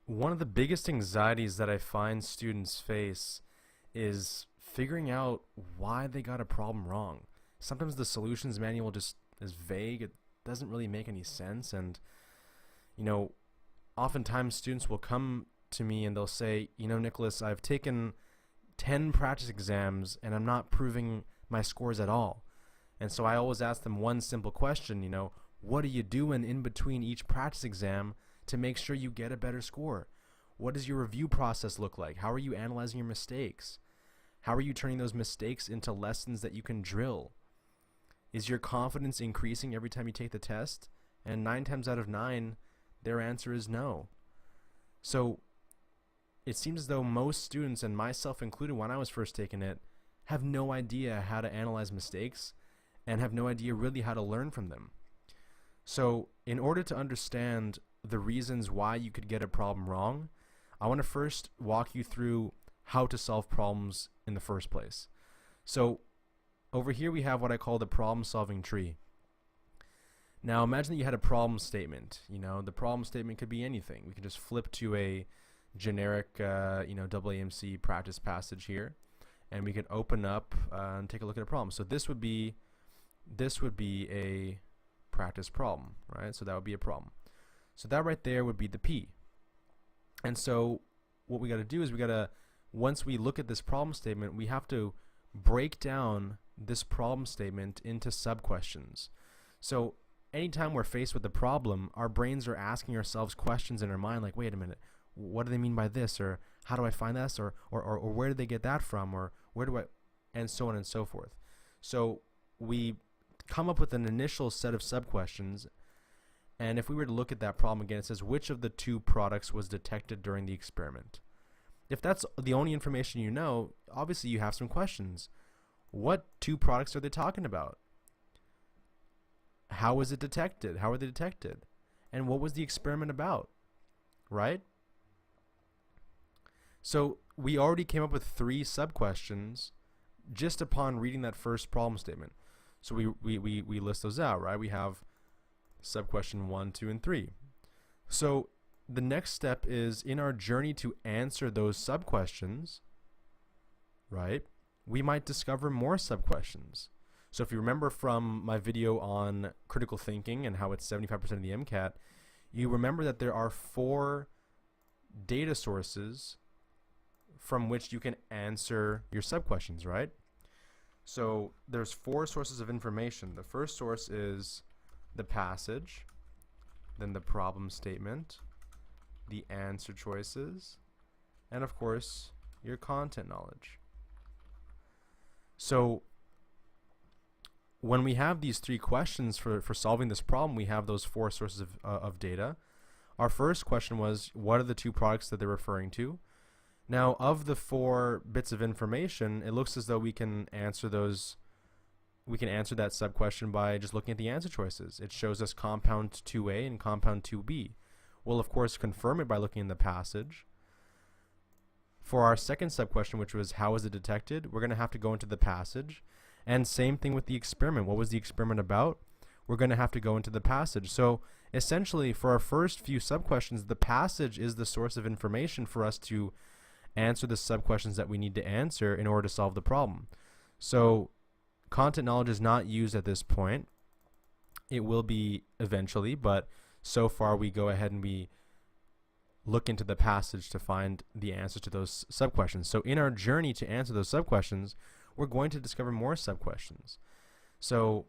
One of the biggest anxieties that I find students face is figuring out why they got a problem wrong. Sometimes the solutions manual just is vague. It doesn't really make any sense. And, you know, oftentimes students will come to me and they'll say, Nicholas, I've taken 10 practice exams and I'm not proving my scores at all. And so I always ask them one simple question, what are you doing in between each practice exam to make sure you get a better score? What does your review process look like? How are you analyzing your mistakes? How are you turning those mistakes into lessons that you can drill? Is your confidence increasing every time you take the test? And 9 times out of 9, their answer is no. So it seems as though most students, and myself included when I was first taking it, have no idea how to analyze mistakes and have no idea really how to learn from them. So in order to understand the reasons why you could get a problem wrong, I want to first walk you through how to solve problems in the first place. So over here we have what I call the problem solving tree. Now imagine that you had a problem statement. The problem statement could be anything. We can just flip to a generic AAMC practice passage here, and we could open up and take a look at a problem. So this would be a practice problem, right? So that would be a problem. So that right there would be the P. And so what we got to do is once we look at this problem statement, we have to break down this problem statement into sub-questions. So anytime we're faced with a problem, our brains are asking ourselves questions in our mind like, wait a minute, what do they mean by this? Or how do I find this? Or where did they get that from? Or where do I, and so on and so forth. So we come up with an initial set of sub-questions, and if we were to look at that problem again, it says which of the two products was detected during the experiment. If that's the only information you know, obviously you have some questions. What two products are they talking about? How was it detected? How were they detected? And what was the experiment about? Right? So we already came up with 3 sub-questions just upon reading that first problem statement. So we list those out, right? We have sub-question 1, 2, and 3. So the next step is in our journey to answer those sub-questions, right? We might discover more sub-questions. So if you remember from my video on critical thinking and how it's 75% of the MCAT, you remember that there are 4 data sources from which you can answer your sub-questions, right? So there's 4 sources of information. The first source is the passage, then the problem statement, the answer choices, and of course your content knowledge. So when we have these 3 questions for solving this problem, we have those 4 sources of data. Our first question was, what are the 2 products that they're referring to? Now, of the 4 bits of information, it looks as though we can answer that sub-question by just looking at the answer choices. It shows us compound 2A and compound 2B. We'll, of course, confirm it by looking in the passage. For our second sub-question, which was how was it detected, we're going to have to go into the passage. And same thing with the experiment. What was the experiment about? We're going to have to go into the passage. So essentially, for our first few sub-questions, the passage is the source of information for us to answer the sub-questions that we need to answer in order to solve the problem. So content knowledge is not used at this point. It will be eventually, but so far we go ahead and we look into the passage to find the answers to those sub-questions. So in our journey to answer those sub-questions, we're going to discover more sub-questions. So,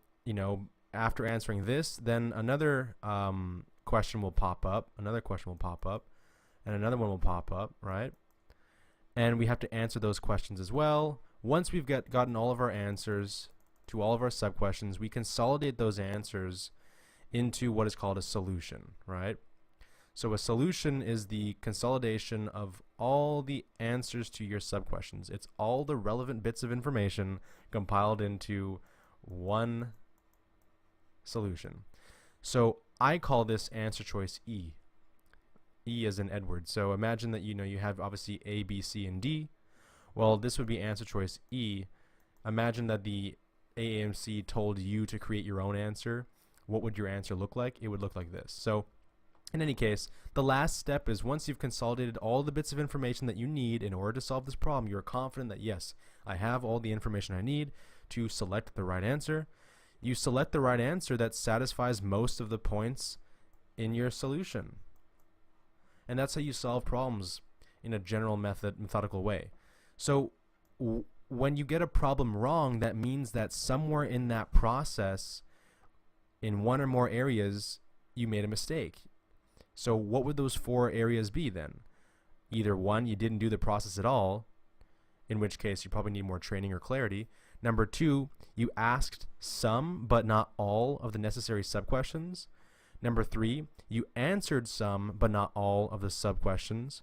after answering this, then another question will pop up, another question will pop up, and another one will pop up, right? And we have to answer those questions as well. Once we've gotten all of our answers to all of our sub-questions, we consolidate those answers into what is called a solution, right? So a solution is the consolidation of all the answers to your sub-questions. It's all the relevant bits of information compiled into one solution. So I call this answer choice E. E as in Edward. So imagine that you have obviously A, B, C, and D. Well, this would be answer choice E. Imagine that the AAMC told you to create your own answer. What would your answer look like? It would look like this. So In any case, the last step is once you've consolidated all the bits of information that you need in order to solve this problem, you're confident that yes, I have all the information I need to select the right answer. You select the right answer that satisfies most of the points in your solution. And that's how you solve problems in a general methodical way. So when you get a problem wrong, that means that somewhere in that process, in one or more areas, you made a mistake. So what would those 4 areas be then? Either 1, you didn't do the process at all, in which case you probably need more training or clarity. Number 2, you asked some but not all of the necessary sub-questions. Number 3, you answered some but not all of the sub-questions.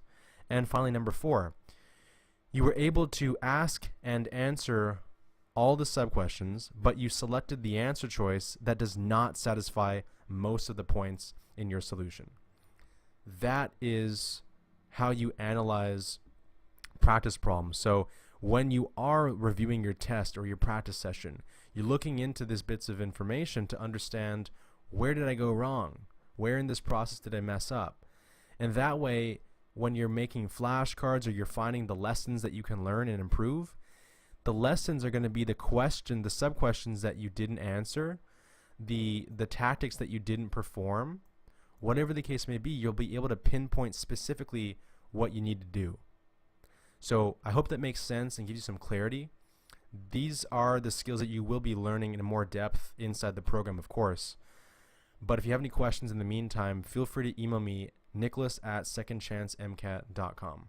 And finally, number 4, you were able to ask and answer all the sub-questions, but you selected the answer choice that does not satisfy most of the points in your solution. That is how you analyze practice problems. So when you are reviewing your test or your practice session, you're looking into these bits of information to understand, where did I go wrong? Where in this process did I mess up? And that way, when you're making flashcards or you're finding the lessons that you can learn and improve, the lessons are going to be the sub-questions that you didn't answer, the tactics that you didn't perform. Whatever the case may be, you'll be able to pinpoint specifically what you need to do. So I hope that makes sense and gives you some clarity. These are the skills that you will be learning in more depth inside the program, of course. But if you have any questions in the meantime, feel free to email me, nicholas@secondchancemcat.com.